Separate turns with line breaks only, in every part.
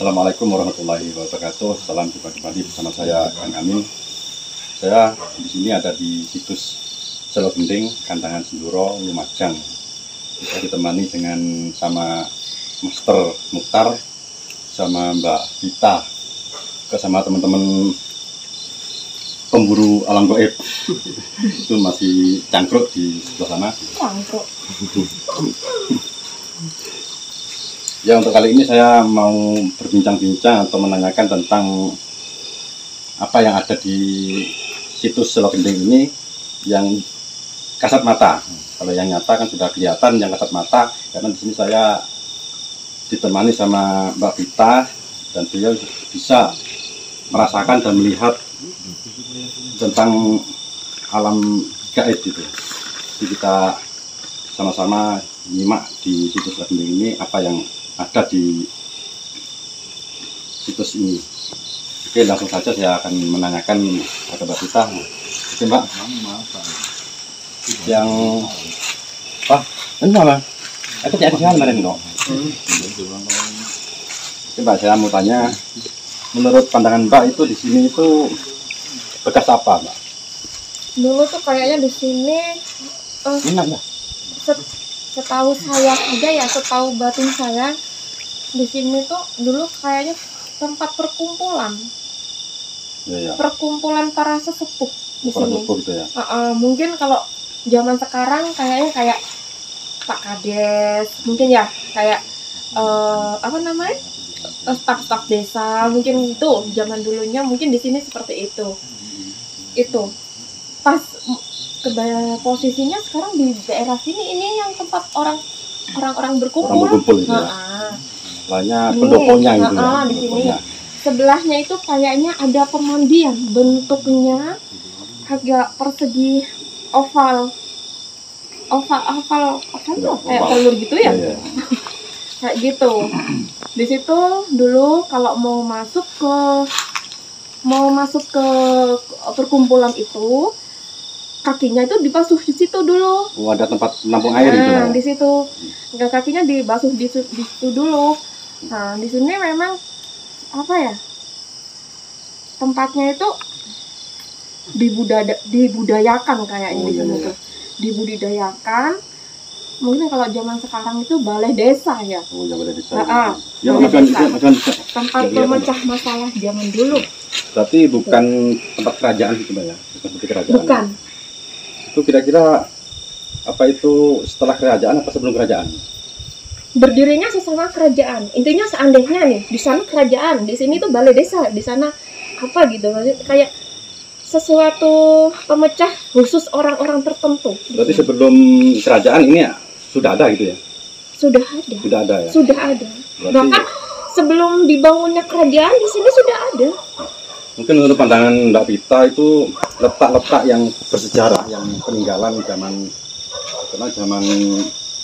Assalamualaikum warahmatullahi wabarakatuh. Salam jumpa kembali bersama saya Kang Amin. Saya di sini ada di situs Selo Gending, Kandangan Senduro, Lumajang. Kita ditemani dengan sama Master Mukhtar, sama Mbak Vita, sama teman-teman pemburu alam gaib. Itu masih cangkruk di sebelah sana.
Cangkruk.
Ya, untuk kali ini saya mau berbincang-bincang atau menanyakan tentang apa yang ada di situs Selo Gending ini yang kasat mata. Kalau yang nyata kan sudah kelihatan, yang kasat mata karena di sini saya ditemani sama Mbak Vita dan beliau bisa merasakan dan melihat tentang alam gaib gitu. Jadi kita sama-sama nyimak di situs Selo Gending ini apa yang ada di situs ini. Oke, langsung saja saya akan menanyakan kepada Mbak Vita. Oke Mbak, yang ini apa? Aku tidak bisa kemarin kok. Oke Mbak, saya mau tanya, menurut pandangan Mbak itu di sini itu bekas apa Mbak?
Dulu tuh kayaknya di sini
Enak Mbak?
setahu saya aja ya, setahu batin saya di sini tuh dulu kayaknya tempat perkumpulan.
Ya.
Perkumpulan para sesepuh di sini.
Sesepuh gitu ya.
Mungkin kalau zaman sekarang kayaknya kayak Pak Kades, mungkin ya kayak apa namanya? Staf-staf desa, mungkin itu zaman dulunya mungkin di sini seperti itu. Itu pas posisinya sekarang di daerah sini ini yang tempat orang berkumpul.
Orang berkumpul itu ya. Lainnya pendoponya itu ya.
Di sini. Sebelahnya itu kayaknya ada pemandian, bentuknya agak persegi oval kayak telur gitu ya.
Ya.
Kayak gitu. Di situ dulu kalau mau masuk ke perkumpulan itu, kakinya itu dibasuh di situ dulu.
Oh, ada tempat menampung air itu ya.
Di situ. Kakinya dibasuh di situ dulu. Nah, di sini memang apa ya? Tempatnya itu dibudayakan kayaknya di sini tuh. Dibudidayakan. Mungkin kalau zaman sekarang itu balai desa ya.
Oh, ya balai desa.
Ya, tempat pemecah masalah zaman dulu.
Berarti bukan tempat kerajaan gitu Mbak ya? Bukan seperti kerajaan.
Bukan.
Itu kira-kira apa itu setelah kerajaan apa sebelum kerajaan?
Berdirinya sesama kerajaan. Intinya seandainya nih di sana kerajaan, di sini tuh balai desa, di sana apa gitu, kayak sesuatu pemecah khusus orang-orang tertentu.
Berarti sebelum kerajaan ini ya sudah ada gitu ya?
Sudah ada.
Sudah ada ya?
Sudah ada.
Berarti,
bahkan sebelum dibangunnya kerajaan di sini sudah ada.
Mungkin menurut pandangan Mbak Vita itu letak-letak yang bersejarah, yang peninggalan zaman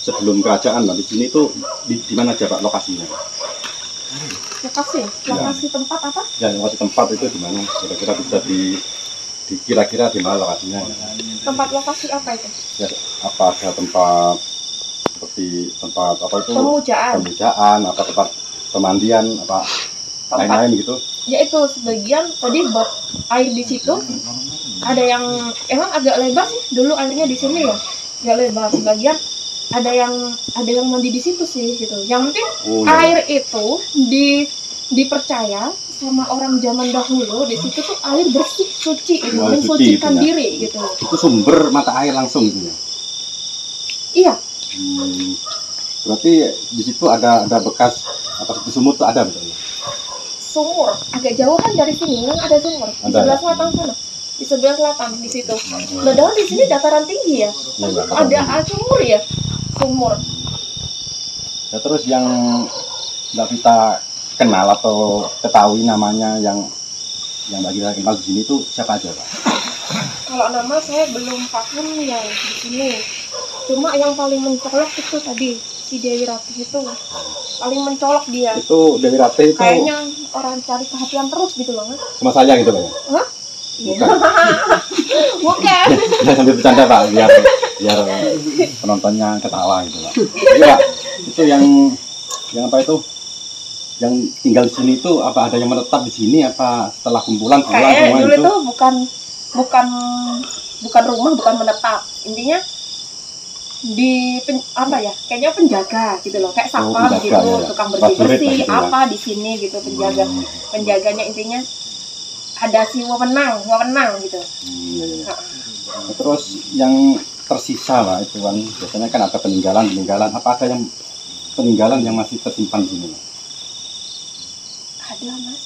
sebelum kerajaan Mbak, di sini tuh di mana aja Pak lokasinya?
Lokasi tempat apa?
Ya, lokasi tempat itu di mana? Kira-kira bisa kira-kira di mana lokasinya?
Tempat lokasi apa itu?
Ya, apa ada tempat seperti tempat apa itu? Pemujaan, apa tempat pemandian, apa lain-lain gitu?
Ya itu sebagian tadi buat air di situ. Ada yang emang agak lebar sih dulu airnya di sini ya, agak lebar. Sebagian ada yang mandi di situ sih gitu. Yang penting air itu dipercaya sama orang zaman dahulu di situ tuh air bersih, suci, mensucikan diri gitu.
Itu sumber mata air langsung gitu ya?
Iya.
Berarti di situ ada bekas apa seperti sumur tuh ada betul ya?
Sumur agak jauhan dari sini memang ada sumur di sebelah selatan sana, di sebelah selatan di situ. Padahal di sini dataran tinggi ya, ada sumur ya, sumur.
Ya, terus yang Mbak Vita kenal atau ketahui namanya yang Mbak Vita kenal di sini tuh siapa aja Pak?
Kalau nama saya belum paham ya di sini. Cuma yang paling mencolok itu tadi si Dewi Ratih itu paling mencolok dia.
Itu Dewi Ratih itu
kayaknya orang cari perhatian terus gitu loh.
Sama saya gitu Pak ya?
Hah?
Bukan.
Bukan.
Ya, sambil bercanda Pak, biar penontonnya ketawa gitu Pak. Iya, itu yang apa itu? yang tinggal di sini itu apa ada yang menetap di sini apa setelah kumpulan pulang
Kayak
semua
dulu
itu?
tuh bukan rumah, bukan menetap. Intinya apa ya? Kayaknya penjaga gitu loh, kayak satpam
penjaga,
gitu,
ya.
tukang
Prajurit
bersih-bersih
lah gitu ya.
apa di sini gitu penjaga. Penjaganya intinya ada si wewenang gitu.
Iya, iya. Terus yang tersisa lah itu kan biasanya kan ada peninggalan apa ada yang peninggalan yang masih tersimpan di sini?
Ada Mas,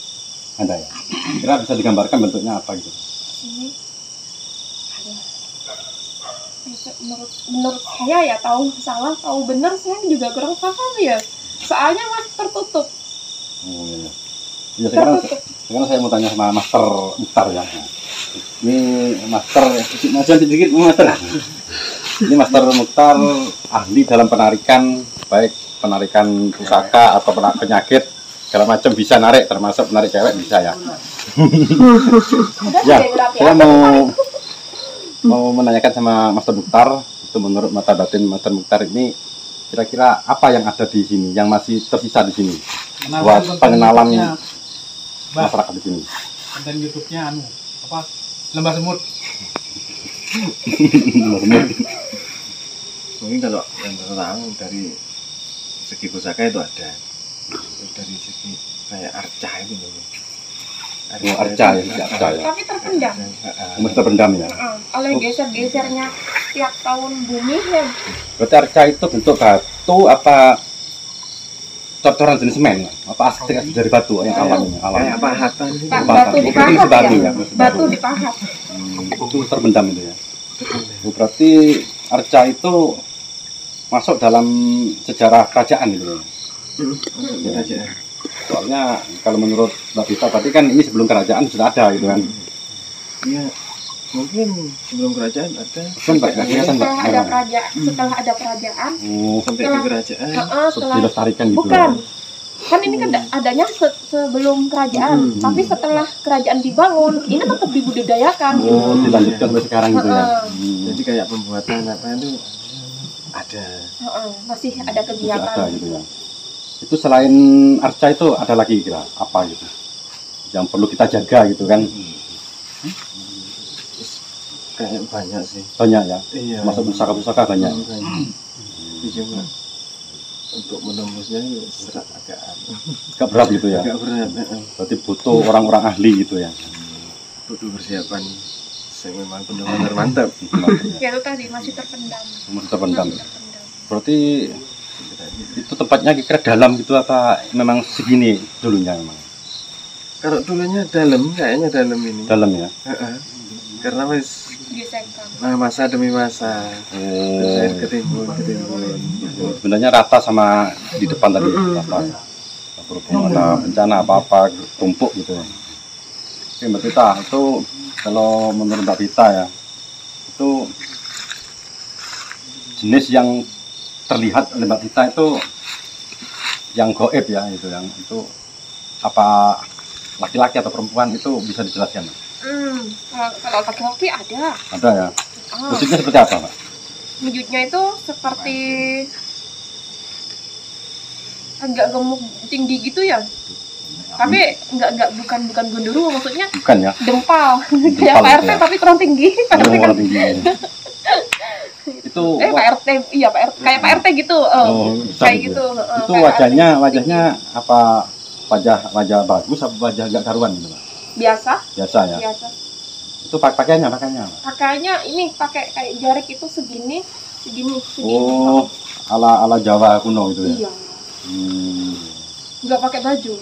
Ada ya. Kira bisa digambarkan bentuknya apa gitu?
sini ada. Menurut saya ya, tahu salah tahu benar saya juga kurang paham ya. Soalnya Mas tertutup.
Oh iya. Ya sekarang saya mau tanya sama Master Mukhtar ya. Ini Master sedikit Master. Ini Master Mukhtar ahli dalam penarikan, baik penarikan pusaka atau penyakit segala macam bisa narik, termasuk menarik cewek bisa ya. Ya, saya mau menanyakan sama Master Mukhtar, itu menurut mata batin Master Mukhtar ini kira-kira apa yang ada di sini yang masih tersisa di sini buat pengenalan masyarakat di sini.
Konten YouTube-nya apa? Lembah semut.
Mungkin kalau yang terang dari segi pusaka itu ada, dari segi kayak arca itu loh.
Arca ya.
Tapi terpendam.
Masih terpendam ya.
Oleh geser-gesernya tiap tahun bumi ya.
Berarti arca itu bentuk batu apa cocoran jenis semen? Apa asli dari batu yang alamnya?
Kayak pahatan.
Batu dipahat
batu
ya.
ya.
Batu dipahat.
Itu terpendam itu ya. Berarti arca itu masuk dalam sejarah kerajaan gitu.
Kerajaan.
Soalnya kalau menurut Mbak Vita tadi kan ini sebelum kerajaan sudah ada gitu kan.
Iya, mungkin sebelum kerajaan ada.
Setelah ada kerajaan.
Sampai ke kerajaan.
Setelah
dilestarikan gitu.
bukan. Kan ini kan adanya sebelum kerajaan, tapi setelah kerajaan dibangun, ini tetap dibudidayakan.
Oh, dilanjutkan sampai sekarang gitu ya.
Jadi kayak pembuatan apa itu ada.
Masih ada kegiatan.
Ada gitu ya. Itu selain arca itu ada lagi kira apa gitu yang perlu kita jaga gitu kan?
Kayak banyak sih.
Banyak ya.
Iya.
Masuk pusaka banyak.
Tapi cuma untuk menembusnya
Agak berat gitu ya.
agak berat.
Berarti butuh orang-orang ahli gitu ya.
Butuh persiapan. Saya memang benar-benar mantap.
Ya itu tadi masih terpendam.
Masih terpendam. Berarti itu tempatnya kira dalam gitu apa memang segini dulunya memang?
Kalau dulunya dalam, kayaknya dalam ini.
Dalam ya.
Karena wis
Gesekan.
masa demi masa. Terus air ketimbun.
Sebenarnya rata sama di depan tadi rata. Berhubung ada bencana apa-apa tumpuk gitu ya. Oke Mbak Vita, itu kalau menurut Mbak Vita ya, itu jenis yang terlihat oleh Mbak Vita itu yang goib ya, itu yang itu apa laki-laki atau perempuan itu bisa dijelaskan?
Kalau laki-laki ada.
Ada ya. Wujudnya seperti apa, Pak?
Wujudnya itu seperti agak gemuk tinggi gitu ya. Tapi bukan gundurwo, maksudnya
Bukan ya.
dempal. Kayak Pak RT
ya.
tapi kurang tinggi.
Orang tinggi. Itu
Pak RT, iya Pak RT, kayak Pak RT gitu. Kayak gitu.
Itu
kayak
wajahnya apa wajah bagus apa wajah gak karuan gitu, Pak?
biasa
Biasa ya. Itu pakaiannya
Pakainya ini pakai kayak jarik itu segini.
Oh, ala Jawa kuno gitu ya.
Iya. Nggak pakai baju.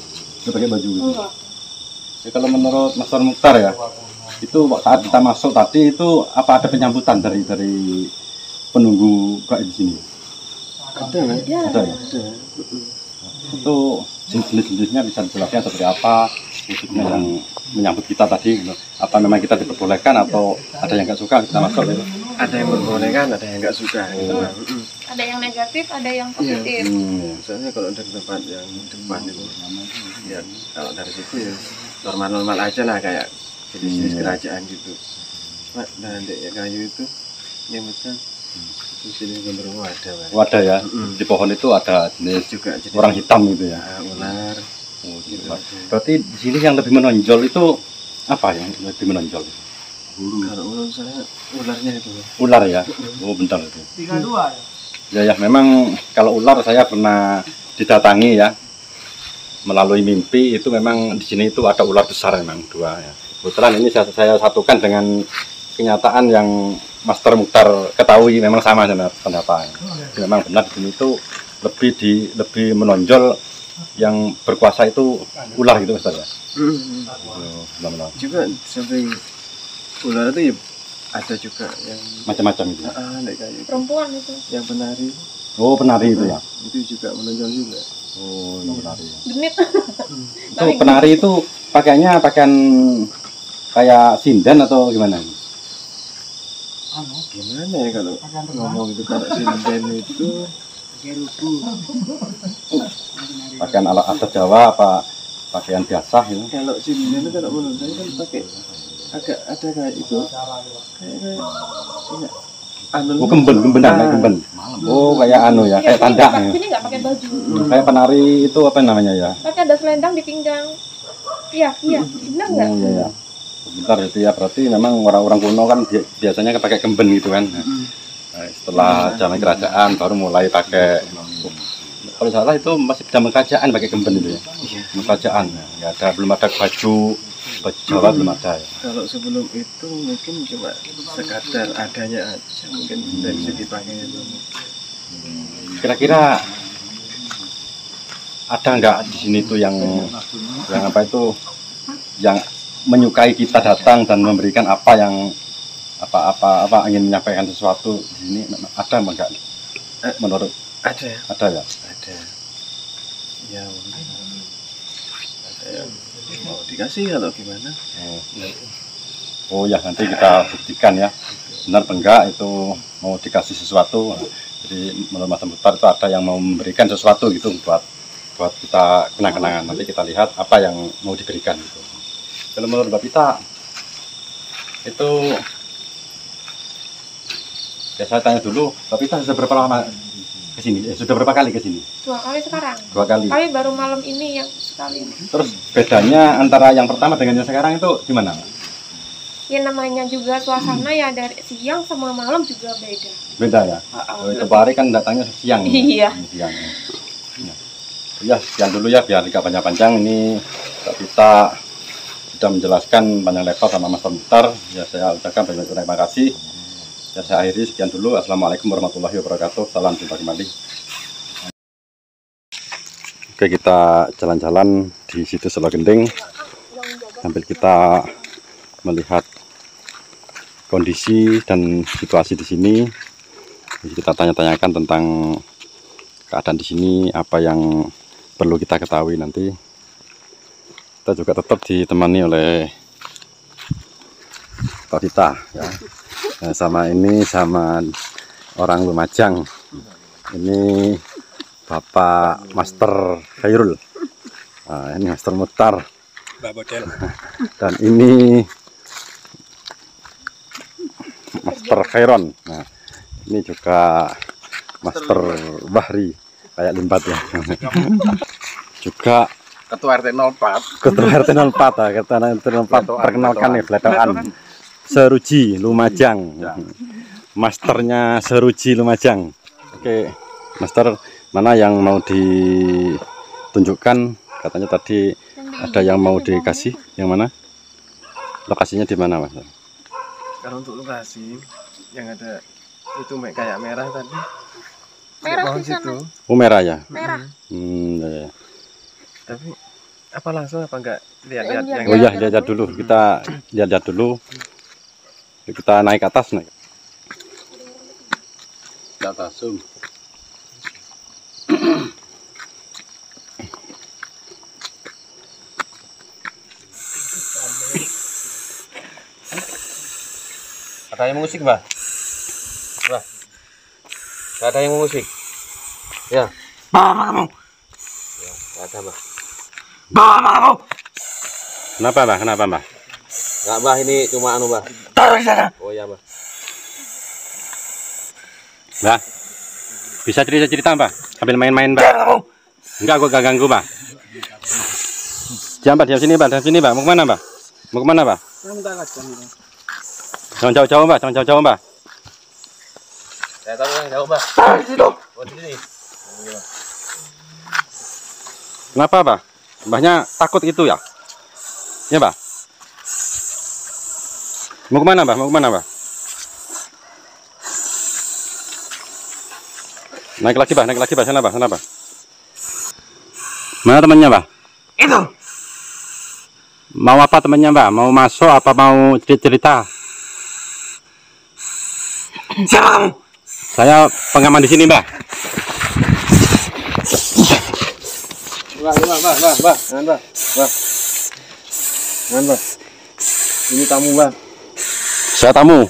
Dia pakai baju gitu.
Enggak.
Ya, kalau menurut Mas Mukhtar ya, itu saat kita masuk tadi itu apa ada penyambutan dari penunggu kayak di sini?
Ada kan?
Ada ya. Itu jenis-jenisnya bisa dijelaskan seperti apa wujudnya yang menyambut kita tadi gitu. Apa memang kita diperbolehkan atau ada yang nggak suka kita masuk gitu?
Ada yang memperbolehkan, ada yang nggak suka gitu.
Ada yang negatif, ada yang positif.
Misalnya kalau dari tempat yang depan itu, ya kalau dari situ ya normal-normal aja lah kayak jenis-jenis kerajaan gitu. Nah, nanti ya kayu itu yang besar itu jenis genderuwo ada.
Oh, ada ya. Di pohon itu ada jenis
Juga jenis
orang hitam gitu ya.
ular,
Oh, gitu, Pak. Berarti di sini yang lebih menonjol itu apa yang lebih menonjol?
Kalau menurut saya ularnya itu.
Ular ya. Oh, bentar itu.
32 ya.
Ya, memang kalau ular saya pernah didatangi ya. Melalui mimpi itu memang di sini itu ada ular besar memang 2 ya. Kebetulan ini saya satukan dengan kenyataan yang Master Mukhtar ketahui, memang sama dengan pendapat. Memang benar di sini itu lebih menonjol yang berkuasa itu ular gitu Mas ya. Benar-benar.
Juga sampai ular itu ya ada juga yang
Macam-macam itu.
kayak
Perempuan itu.
yang penari
Oh, penari itu ya.
itu juga menonjol juga.
Oh, yang penari.
Genit.
Itu penari itu pakaiannya pakaian kayak sinden atau gimana?
Gimana ya kalau ngomong itu, kalau sinden itu
Pakaian adat Jawa apa pakaian biasa itu?
kalau sinden itu kalau menurut saya kan pakai agak ada kayak itu kayak
Oh, gembenan kayak gemben. Oh, kayak anu ya, kayak tanda ya.
Ini nggak pakai baju.
Kayak penari itu apa namanya ya?
Pakai ada selendang di pinggang. Iya, benar nggak?
Oh, iya ya. Bentar itu ya, berarti memang orang-orang kuno kan biasanya pakai gemben gitu kan. Nah, setelah zaman kerajaan baru mulai pakai. Kalau salah itu masih zaman kerajaan pakai gemben itu ya. Zaman kerajaan. Ya ada, belum ada baju Jawa belum ada ya.
kalau sebelum itu mungkin cuma sekadar adanya aja, mungkin dari segi pakaian itu.
Kira-kira ada nggak di sini tuh yang apa itu yang menyukai kita datang dan memberikan apa yang apa ingin menyampaikan sesuatu di sini, ada enggak menurut?
Ada
ya
ada ya, mungkin ada yang mau dikasih atau gimana.
Oh ya, nanti kita buktikan ya benar apa enggak itu mau dikasih sesuatu. Jadi menurut Mas Mukhtar itu ada yang mau memberikan sesuatu gitu buat kita kenang-kenangan. Nanti kita lihat apa yang mau diberikan gitu. Kalau menurut Mbak Pita itu ya, saya tanya dulu, Mbak Pita sudah berapa lama kesini? Sudah berapa kali kesini?
2 kali sekarang.
2 kali.
Kali baru malam ini yang sekali.
Terus bedanya antara yang pertama dengan yang sekarang itu gimana?
Ya namanya juga suasana ya, dari siang sama malam juga beda.
Beda ya? Itu Pak Ari kan datangnya siang.
Iya.
Siang. Ya, sekian dulu ya biar tidak panjang-panjang. Ini Mbak Pita sudah menjelaskan panjang lebar sama Mas Mukhtar. Ya, saya ucapkan banyak terima kasih. Ya, saya akhiri sekian dulu. Assalamualaikum warahmatullahi wabarakatuh. Salam jumpa kembali. Oke, kita jalan-jalan di situs Selo Gending sambil kita melihat kondisi dan situasi di sini. Jadi kita tanya-tanyakan tentang keadaan di sini, apa yang perlu kita ketahui nanti. Kita juga tetap ditemani oleh Pak Pita ya. Nah, sama orang Lumajang. Ini Bapak Master Khairul. Nah, ini Master Mukhtar. Dan ini Master Khairon. Nah, ini juga Master Bahri, kayak limbat ya. Juga
Ketua RT 04.
Ketua RT 04 ya, Ketua RT 04 perkenalkan nih Bledokan. Seruji Lumajang. Masternya Seruji Lumajang. Oke, Master, mana yang mau ditunjukkan? Katanya tadi ada yang mau dikasih. Yang mana? Lokasinya di mana, Mas?
Kalau untuk lokasi yang ada itu kayak merah tadi.
Merah di
situ.
sana.
Oh, merah ya?
Merah.
Ya.
Tapi apa langsung apa enggak lihat-lihat yang
Oh iya, lihat dulu. Kita lihat dulu. Kita naik ke atas, naik. Ke atas, zoom.
Ada yang musik, Mbak? Mbak, ada yang musik? Ya. Ya, ada, Mbak.
Kenapa, Mbak? Kenapa, Mbak?
Enggak, Mbak, ini cuma anu, Mbak. Oh ya, Mbak.
Mbak, bisa cerita-cerita, Mbak? Sambil main-main, Mbak? Enggak, gua gak ganggu, Mbak. Diam Mbak, diam sini Mbak. Mau kemana Mbak? Mau kemana Mbak? Jangan jauh-jauh Mbak, jangan jauh-jauh Mbak.
Saya tahu yang jauh, Mbak. Oh, di sini.
Kenapa Mbak? Mbahnya takut itu ya? Ya Mbak? Mau kemana Mbak? Mau kemana Mbak? Naik lagi Mbak, sana Mbak. Mana temannya Mbak?
Itu.
Mau apa temannya Mbak? Mau masuk apa mau cerita?
Siapa kamu?
Saya pengaman di sini Mbak.
Mbak, jangan Mbak. Ini tamu Mbak.
Saya tamu.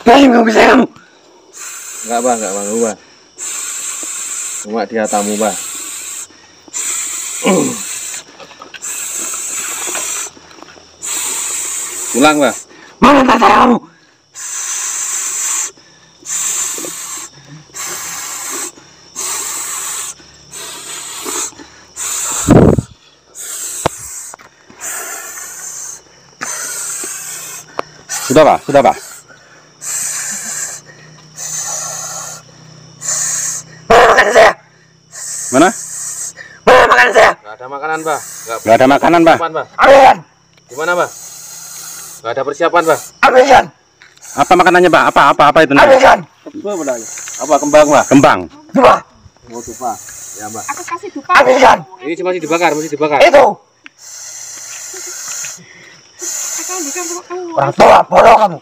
Bayang kamu saya kamu.
Enggak Mbak. Cuma dia tamu Mbak. Pulang Mbak.
Mana tak saya kamu?
Sudah Pak.
Mana makanan saya?
Mana?
Mana makanan saya?
Nggak ada makanan, Mbak.
Nggak ada makanan Mbak.
Persiapan, Mbak.
Ambilkan.
Gimana, Mbak? Nggak ada persiapan, Mbak.
Ambilkan.
Apa makanannya Mbak? Apa itu?
Ambilkan.
Apa kembang Mbak?
Kembang.
Coba.
Mau tumpah. Ya Mbak.
Aku kasih dupa.
Ambilkan.
Ini masih dibakar.
Itu.
Akan bukan kamu.
Orang tua bodoh kamu.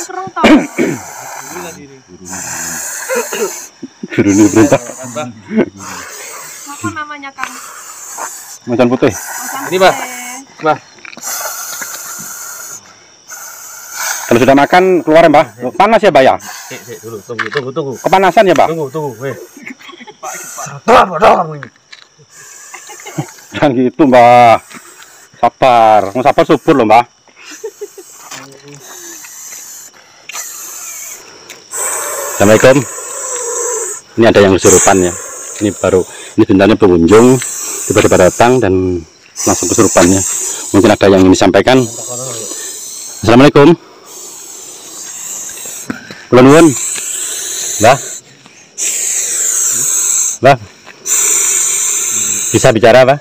Kerang tau.
Guru ini perintah.
Apa namanya Kang?
Macan putih.
Ini, Mbak. Mbak.
Kalau sudah makan keluar ya Mbak. Panas ya Mbak ya?
Sik, dulu. Tunggu.
Kepanasan ya Mbak?
Tunggu.
Tua bodoh kamu ini.
Jangan gitu Mbak. Sabar. Mau sabar subur loh Mbak. Assalamualaikum. Ini ada yang kesurupan ya. Ini sebenarnya pengunjung tiba-tiba datang dan langsung kesurupannya. Mungkin ada yang ingin disampaikan. Assalamualaikum. Kula nuwun. Mbah. Bisa bicara, Mbah?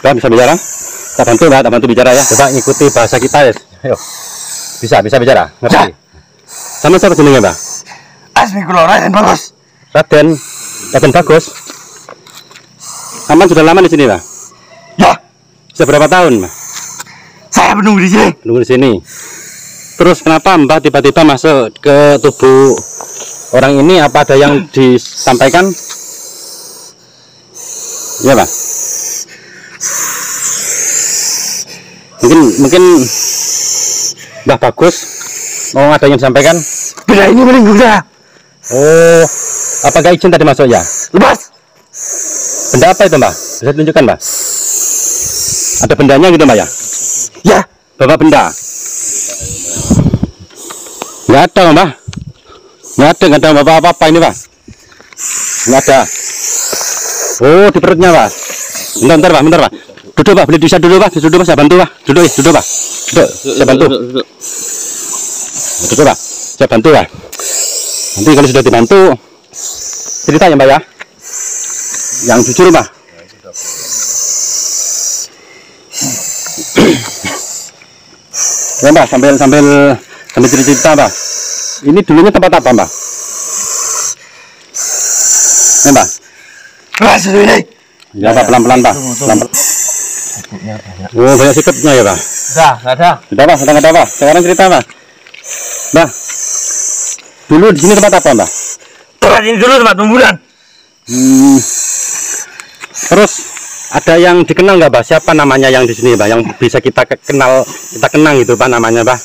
Mbah bisa bicara? Tak bantu bicara ya. Coba ngikuti bahasa kita ya. Ayo. Bisa bicara. Ngerti? Sama siapa jenenge, Mbah?
Asmi kula Raden Bagus.
Raden Bagus. Aman sudah lama di sini, Mbah?
Ya,
Sudah berapa tahun, Mbah?
saya menunggu di sini.
Nunggu di sini. Terus kenapa Mbah tiba-tiba masuk ke tubuh orang ini? Apa ada yang disampaikan? Iya, Mbah. Mungkin Mbah Bagus mau ada yang disampaikan?
Benda ini melingkup saya.
Oh, apakah izin tadi masuk ya?
Lepas.
Benda apa itu, Mbah? Bisa tunjukkan, Mbah? Ada bendanya gitu, Mbah ya?
Ya,
Bapak benda? Nggak ada, Mbah. Nggak ada apa-apa ini, Pak. Nggak ada. Oh, di perutnya, Pak. Bentar, Pak. Duduk, Pak. Beli bisa duduk, Pak. Duduk, Pak. Saya bantu, Pak. Duduk, Pak. Duduk, saya bantu. Duduk, Pak. Saya bantu, Pak. Nanti kalau sudah dibantu, cerita ya, Mbak ya. Yang jujur, Mbak. Ya, Mbak, sambil cerita, Mbak. Ini dulunya tempat apa, Mbak? Ya, Mbak.
lepas dulu ini.
Ya, Pak, pelan-pelan, Pak. Pelan-pelan. Oh, banyak sikapnya ya, Pak.
Nggak ada.
Sudah, Pak. Sudah nggak ada, Pak. Sekarang cerita, Pak. Mbak, dulu di sini tempat apa, Mbak?
Tempat ini dulu tempat pembunuhan.
Terus ada yang dikenal nggak, Mbak? Siapa namanya yang di sini, Mbak? Yang bisa kita kenang gitu, Pak, namanya, Pak?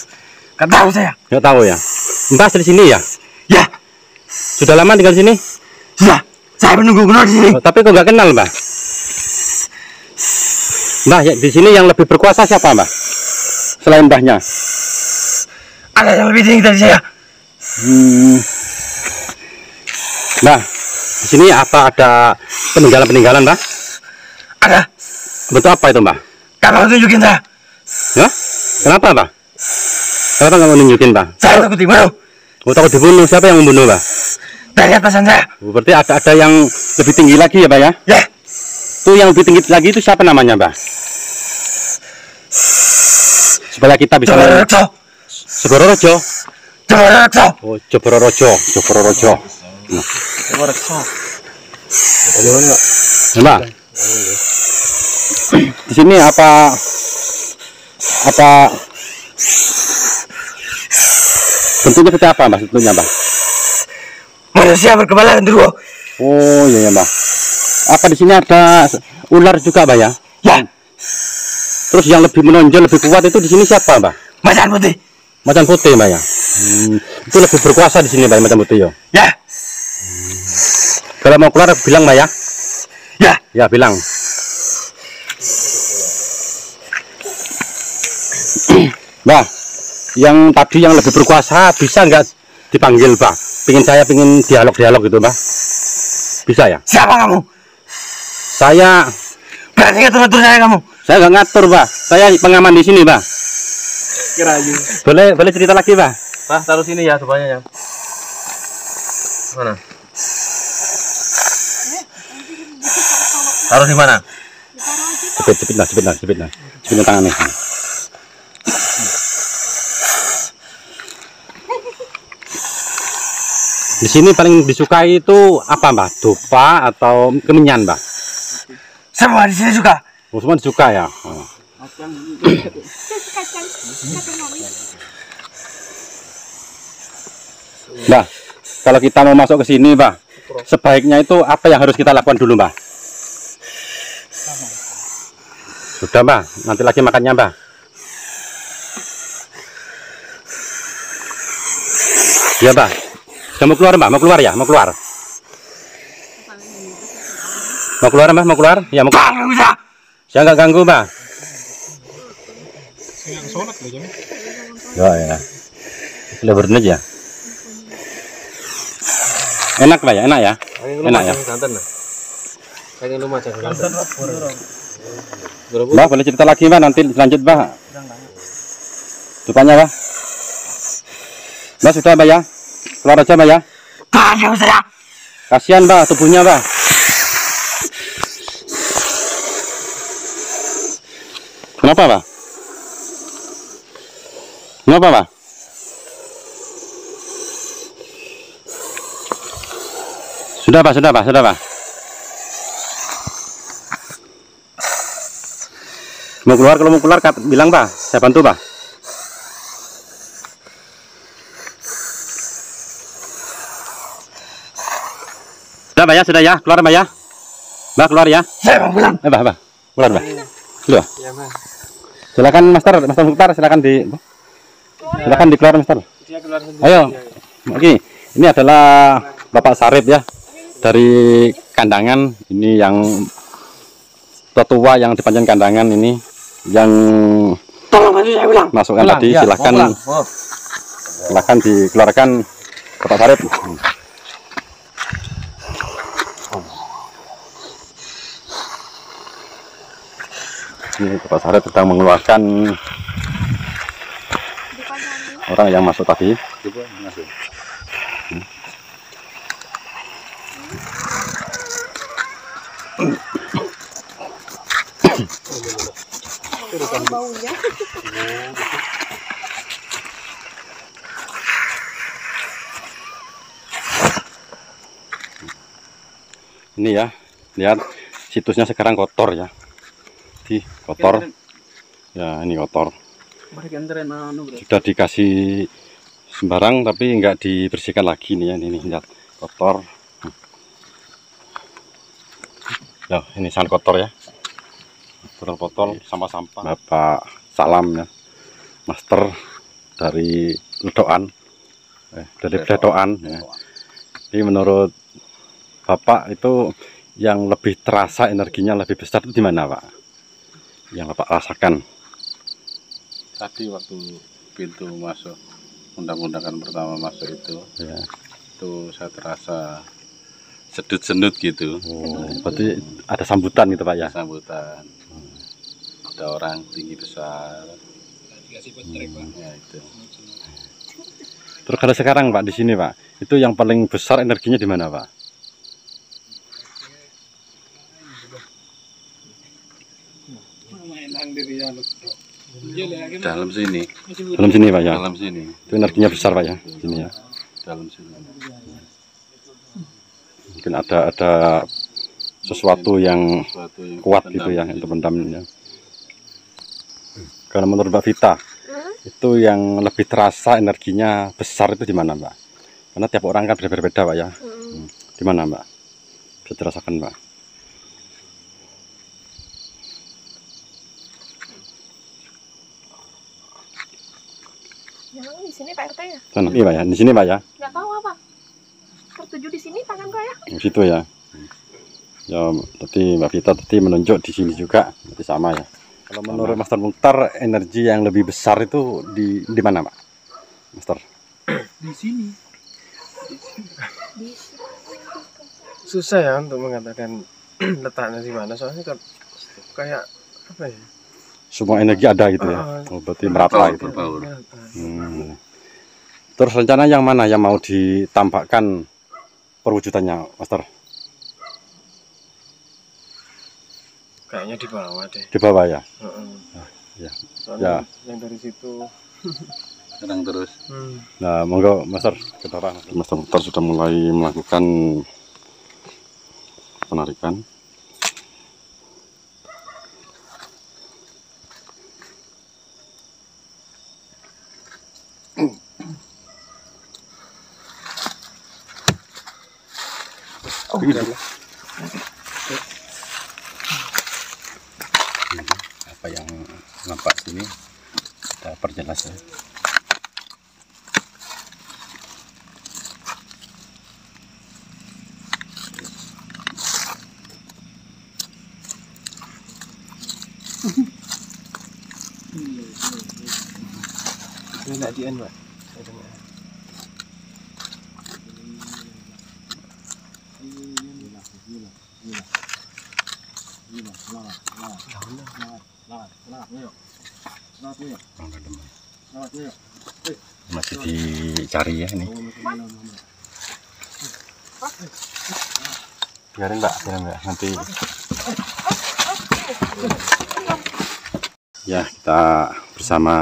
Nggak tahu saya.
Nggak tahu ya. Mbak di sini ya?
Ya,
Sudah lama tinggal di sini?
sudah. Saya menunggu kenal di sini.
Oh, tapi kok nggak kenal, Mbak? Mbak, ya, di sini yang lebih berkuasa siapa, Mbak? Selain Mbahnya?
Ada yang lebih tinggi dari saya.
Nah, di sini apa ada peninggalan-peninggalan, Mbak?
Ada.
Bentuk apa itu, Mbak?
Kamu tunjukin saya.
Hah? Kenapa, Mbak? Kenapa nggak mau nunjukin, Mbak?
Saya takut dibunuh.
Oh, takut dibunuh. Siapa yang membunuh, Mbak?
Dari atasan saya.
Oh, berarti ada yang lebih tinggi lagi ya, Mbak ya?
Ya.
Itu yang lebih tinggi lagi itu siapa namanya, Mbak? Supaya kita bisa
Jobororojo.
Jobororojo.
Jobororojo.
Oh, Jobororojo. Jobororojo. Nah, Mbak. Di sini apa bentuknya seperti apa, Mbak? Bentuknya, Mbak?
Manusia berkepala genderuwo.
Oh, iya ya, Mbak. Apa di sini ada ular juga, Mbak ya?
Ya.
Terus yang lebih menonjol, lebih kuat itu di sini siapa, Mbak?
Macan putih.
Macan putih, Mbak ya. Itu lebih berkuasa di sini, Mbak, macan putih ya.
Ya.
Kalau mau keluar bilang, Mbak ya.
Ya.
Ya, bilang. Mbak, yang tadi yang lebih berkuasa bisa nggak dipanggil, Mbak? Saya pingin dialog gitu, Mbak. Bisa ya?
Siapa kamu?
Saya
Berani ngatur-ngatur saya kamu?
Saya nggak ngatur, Mbak. Saya pengaman di sini, Mbak.
Kirayu.
Boleh cerita lagi, Mbak?
Pak, taruh sini ya dupanya ya. Mana? Taruh di mana?
Jepit lah. Jepit tangannya. Di sini paling disukai itu apa, Mbak? Dupa atau kemenyan, Mbak?
Semua di sini suka.
Oh, semua disuka ya. Oh. Mbak, kalau kita mau masuk ke sini, Mbak, sebaiknya itu apa yang harus kita lakukan dulu, Mbak? Sudah, Mbak. Nanti lagi makannya, Mbak. Ya, Mbak. Sudah mau keluar, Mbak? Mau keluar ya? Mau keluar? Mau keluar, Mbak? Mau keluar? Ya, mau keluar.
Ganggu saya.
Saya nggak ganggu, Mbak. Ya. Lebar aja. Enak, Mbak ya? Enak ya? Enak ya?
Santan lah. Pengen rumah jangan santan.
Mbak, boleh cerita lagi, Mbak? Nanti lanjut, Mbak. Rupanya, Mbak. Mbak, sudah, Mbak ya? Keluar aja, Mbak ya?
Ganggu saya.
Kasihan, Mbak, tubuhnya, Mbak. Kenapa, Mbak? Kenapa, Mbak? Sudah, Pak. Mau keluar, kalau mau keluar bilang, Pak. Saya bantu, Pak. Sudah, Mbak ya, keluar, Mbak ya. Mbak, keluar ya.
Saya mau pulang.
Mbak. Keluar, Mbak. Loh. Silakan, Master Mukhtar, silakan dikeluar, Master. Ayo. Oke, ini adalah Bapak Sarip ya. Dari Kandangan, ini yang tetua yang di Pancen Kandangan ini yang
Tolong bantu saya pulang.
masukkan tadi,
ya,
silakan dikeluarkan Bapak Sarip. Ini Bapak Sarip sedang mengeluarkan orang yang masuk tadi. Ini ya, lihat situsnya sekarang kotor ya. Kotor. Ya, ini kotor. Sudah dikasih sembarang tapi enggak dibersihkan lagi nih ya. Ini lihat kotor. Ya, ini sangat kotor ya. Botol-botol sampah-sampah. Bapak Salam ya. Master dari Ledokan. Dari Ledokan ya. Jadi menurut Bapak itu yang lebih terasa energinya lebih besar itu di mana, Pak? Yang Bapak rasakan?
Tadi waktu pintu masuk undang-undangan pertama masuk itu,
Ya.
itu saya terasa sedut-sedut gitu.
Oh, berarti ada sambutan gitu Pak ya?
Sambutan. Ada orang tinggi besar.
Dikasih petrek, Pak.
Ya itu.
Terus kalau sekarang Pak di sini Pak, itu yang paling besar energinya di mana Pak?
Dalam sini.
Dalam sini Pak ya?
Dalam sini.
Itu energinya besar Pak ya? Sini ya.
Dalam sini.
Mungkin ada sesuatu yang
Sesuatu yang
kuat
pendam
gitu ya
di
untuk
situ.
mendamnya. Kalau menurut Mbak Vita, itu yang lebih terasa energinya besar itu di mana Mbak? Karena tiap orang kan berbeda-beda Pak ya. Di mana Mbak? Bisa dirasakan Mbak?
Yang di sini Pak RT ya?
Sana, iya Pak ya, di sini Pak ya.
Nggak tahu apa. Tertuju di sini tangan saya.
Di situ ya. Ya, berarti Mbak Vita tadi menunjuk di sini juga, berarti sama ya. Kalau menurut Master Mukhtar, energi yang lebih besar itu di mana Pak? Master?
Di sini.
Susah ya untuk mengatakan letaknya di mana, soalnya kan kayak apa ya?
Semua energi ada gitu ya. Oh, berarti merata gitu.
Berbaur.
Terus rencana yang mana yang mau ditampakkan perwujudannya, Master?
Kayaknya di bawah deh.
Di bawah ya. Ya.
Soalnya yang dari situ.
Sekarang terus.
Nah, monggo Master ke depan. Master Mukhtar sudah mulai melakukan penarikan. Apa yang nampak sini kita perjelas ya.
Ini nak dian, Pak.
Masih dicari ya ini. Biarin Mbak, nanti. Ya, kita bersama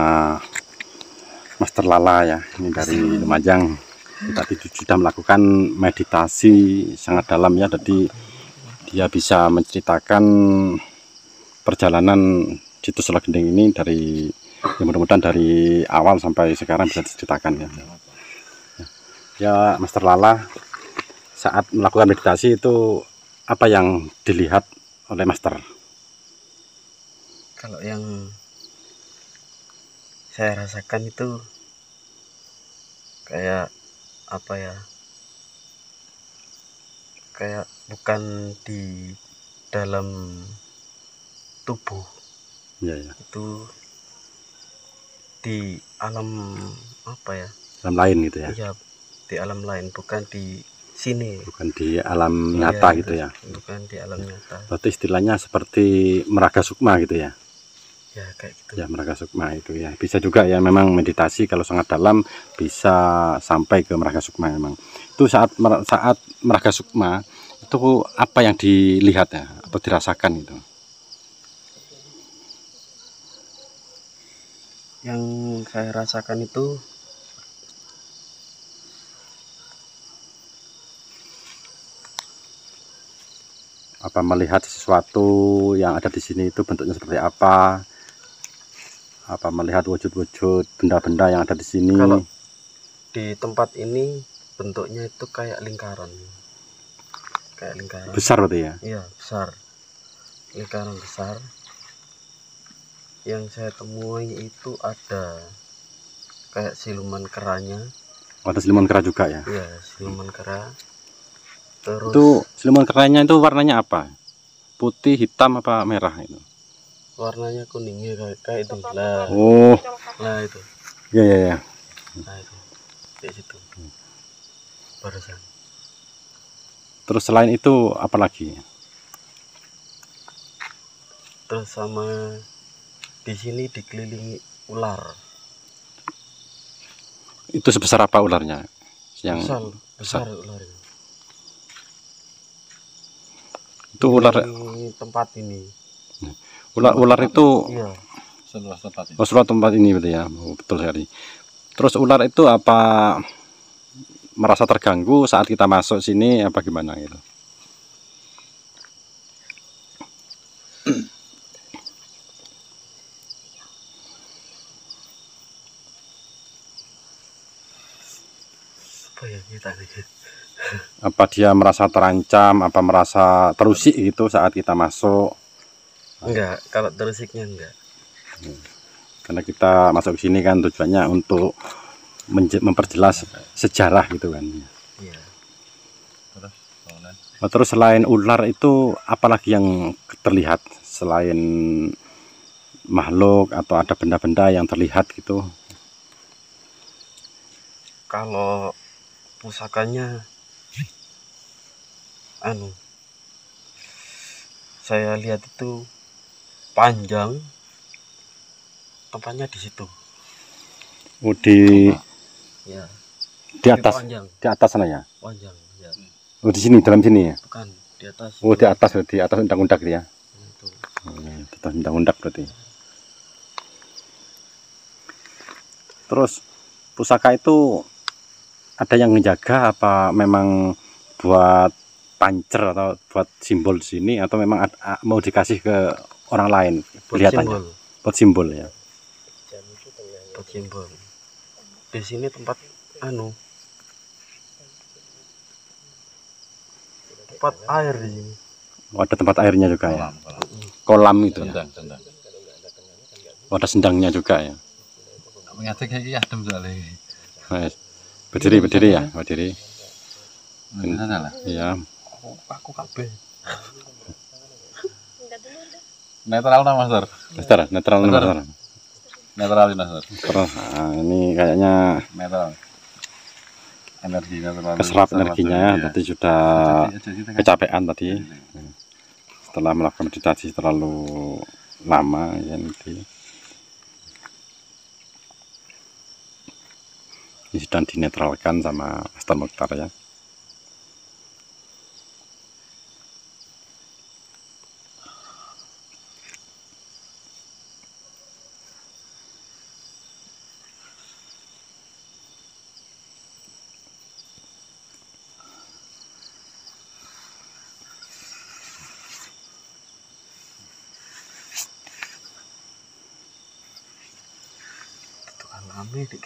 Master Lala ya, ini dari Lumajang. Tadi sudah melakukan meditasi sangat dalam ya, jadi dia bisa menceritakan perjalanan situs Selo Gending ini dari ya mudah-mudahan dari awal sampai sekarang bisa diceritakan ya. Ya Master Lala, saat melakukan meditasi itu apa yang dilihat oleh Master?
Kalau yang saya rasakan itu kayak apa ya, kayak bukan di dalam tubuh
Ya, ya.
itu, di alam apa ya,
Alam lain gitu ya,
ya di alam lain, bukan di sini.
bukan di alam nyata
Iya,
gitu ya.
bukan di alam nyata
Berarti istilahnya seperti meraga sukma gitu ya.
ya, kayak gitu.
Ya meraga sukma itu ya. Bisa juga ya, memang meditasi kalau sangat dalam bisa sampai ke meraga sukma memang. Itu saat meraga sukma itu apa yang dilihat ya atau dirasakan itu?
Yang saya rasakan itu
Apa melihat sesuatu yang ada di sini itu bentuknya seperti apa? Apa melihat wujud-wujud benda-benda yang ada di sini?
kalau di tempat ini bentuknya itu kayak lingkaran. Kayak lingkaran.
Besar berarti ya?
Iya, besar. Lingkaran besar. Yang saya temui itu ada kayak siluman keranya.
Oh, ada siluman kera juga ya?
Iya, siluman kera. Terus
Itu siluman keranya itu warnanya apa? Putih, hitam, apa merah itu?
warnanya kuningnya kayak itu. Lah,
Oh,
lah itu.
iya iya ya.
Nah itu. Kayak situ. Barusan.
Terus selain itu apa lagi?
Terus sama di sini dikelilingi ular.
Itu sebesar apa ularnya? Yang
Besar ularnya.
itu ular
Di tempat ini.
ular itu
Iya.
Seluas tempat ini.
oh, seluruh tempat ini betul ya. Oh, betul sekali. Terus ular itu apa merasa terganggu saat kita masuk sini apa gimana gitu?
Apa ya kita nih?
Apa dia merasa terancam, apa merasa terusik gitu saat kita masuk?
Enggak, kalau terusiknya enggak.
Karena kita masuk ke sini kan tujuannya untuk memperjelas sejarah gitu kan.
Iya.
Oh, terus selain ular itu apalagi yang terlihat selain makhluk atau ada benda-benda yang terlihat gitu?
Kalau pusakanya saya lihat itu panjang, tempatnya di situ.
Oh, di
Ya,
atas,
panjang,
di atas sana ya?
panjang ya.
Oh, di sini, dalam sini ya?
Bukan di atas.
Oh, di atas undang-undang gitu ya?
Itu.
Oh, ya, di atas undang-undang berarti. Terus pusaka itu ada yang menjaga apa memang buat pancer atau buat simbol di sini atau memang mau dikasih ke orang lain kelihatannya? Buat simbol ya.
Buat simbol. Di sini tempat tempat air di sini.
Oh, ada tempat airnya juga ya.
Kolam.
Kolam itu. Ya?
Sendang.
Oh, ada sendangnya juga ya.
Mengatek iki adem soalnya.
Mas, berdiri ya, berdiri.
Salah.
Iya.
Aku kabeh.
Netral nama Master.
Netral.
Netral ini Master.
Terus ini kayaknya
Netral. Energi netral.
keserap energinya ya. Tadi sudah kecapean tadi. Setelah melakukan meditasi terlalu lama ya nanti. Ini sedang dinetralkan sama Master Mokhtar ya.
Alami dik.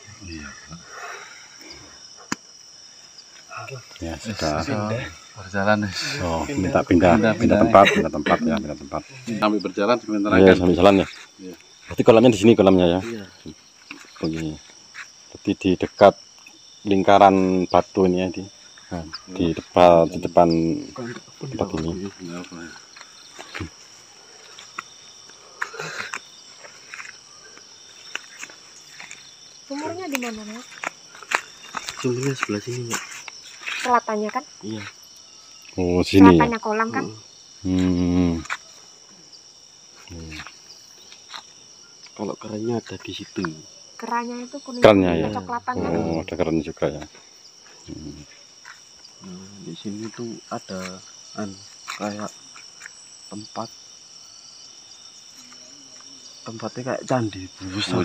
Ya sudah.
Berjalan.
Oh, minta pindah tempat ya, pindah tempat.
Sampai berjalan sebentar
Iya,
akan.
sambil jalan ya.
Iya.
Berarti kolamnya di sini kolamnya ya.
Iya.
Begini. Berarti di dekat lingkaran batu ini ya di depan tempat ini.
Sumurnya di mana, Mas?
Sumbernya sebelah sini, Mbak.
Selatannya kan?
Iya.
Oh, sini ya.
Selatannya kolam kan?
Kalau kerannya ada di situ.
Kerannya itu kuning.
Kerannya ya.
Kecoklatan kan?
Oh, ada keran juga ya.
Nah, di sini tuh ada kayak tempatnya kayak candi besar.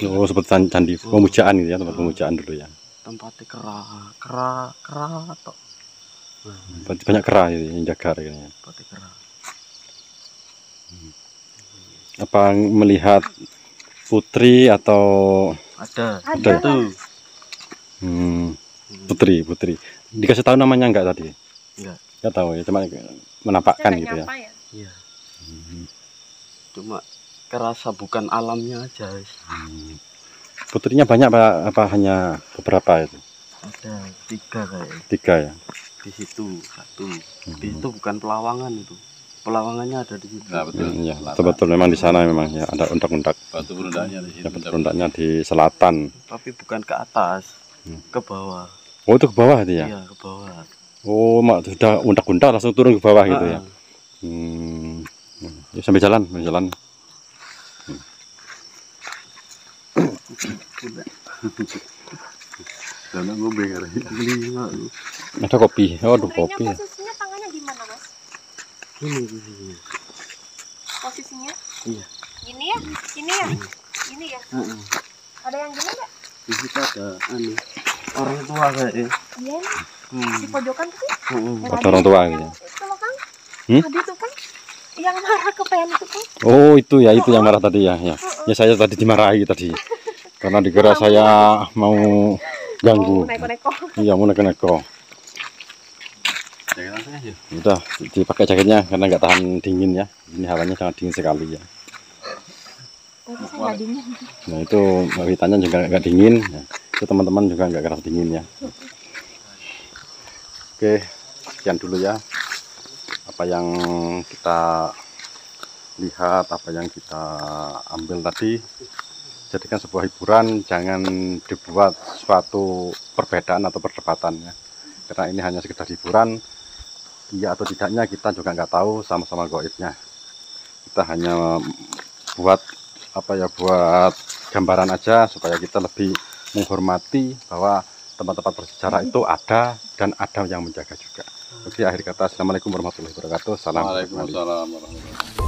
Oh, seperti candi pemujaan gitu ya, tempat pemujaan dulu ya.
Tempatnya kera atau
Banyak kera gitu yang jaga kayaknya.
tempatnya kera.
Apa melihat putri atau
Ada
Ada.
tuh.
putri dikasih tahu namanya enggak tadi? Enggak tahu ya, cuma menampakkan
Saya
gitu ya.
nyapa ya.
Iya. Cuma kerasa bukan alamnya aja.
Putrinya banyak apa hanya beberapa itu?
Ada 3 kayak.
3 ya.
Di situ 1. Di situ bukan pelawangan itu. Pelawangannya ada di situ.
Nah, betul.
Iya, betul memang di sana memang ya ada undak-undak.
Batu berundaknya di
Ya,
situ.
undaknya di selatan.
Tapi bukan ke atas, ke bawah.
Oh, itu ke bawah itu ya?
Iya, ke bawah.
Oh, mak sudah undak-undak langsung turun ke bawah gitu ya. Ya, sambil jalan, sambil jalan.
Karena ngombe kali.
Ada kopi. Oh, ada kopi.
Posisinya tangannya gimana, Mas?
Ini.
Posisinya?
Iya.
Gini ya? Gini ya? Gini ya? Ada yang gini nggak?
Di situ ada orang tua kayaknya.
Iya nih. Di pojokan tuh.
Ada orang tua gitu.
Itu loh, Kang.
Hmm?
Tadi tuh, Kang. Yang marah ke pen itu, Kang.
Oh, itu ya, itu yang marah tadi ya. Ya, ya saya tadi dimarahi tadi. Karena dikira saya mau ganggu.
Oh, neko-neko.
Iya, mau neko-neko.
Jangan aja.
Udah dipakai jaketnya karena nggak tahan dingin ya. Ini hawanya sangat dingin sekali ya.
Tapi saya nggak dingin.
Nah itu witannya juga nggak dingin. Ya. Itu teman-teman juga nggak keras dingin ya. Oke, sekian dulu ya. Apa yang kita lihat, apa yang kita ambil tadi, jadikan sebuah hiburan, jangan dibuat suatu perbedaan atau perdebatan ya. Karena ini hanya sekedar hiburan, iya atau tidaknya kita juga nggak tahu, sama-sama gaibnya. Kita hanya buat buat gambaran aja supaya kita lebih menghormati bahwa tempat-tempat bersejarah itu ada dan ada yang menjaga juga. Oke, akhir kata, assalamualaikum warahmatullahi wabarakatuh. Salam.
Waalaikumsalam warahmatullahi wabarakatuh.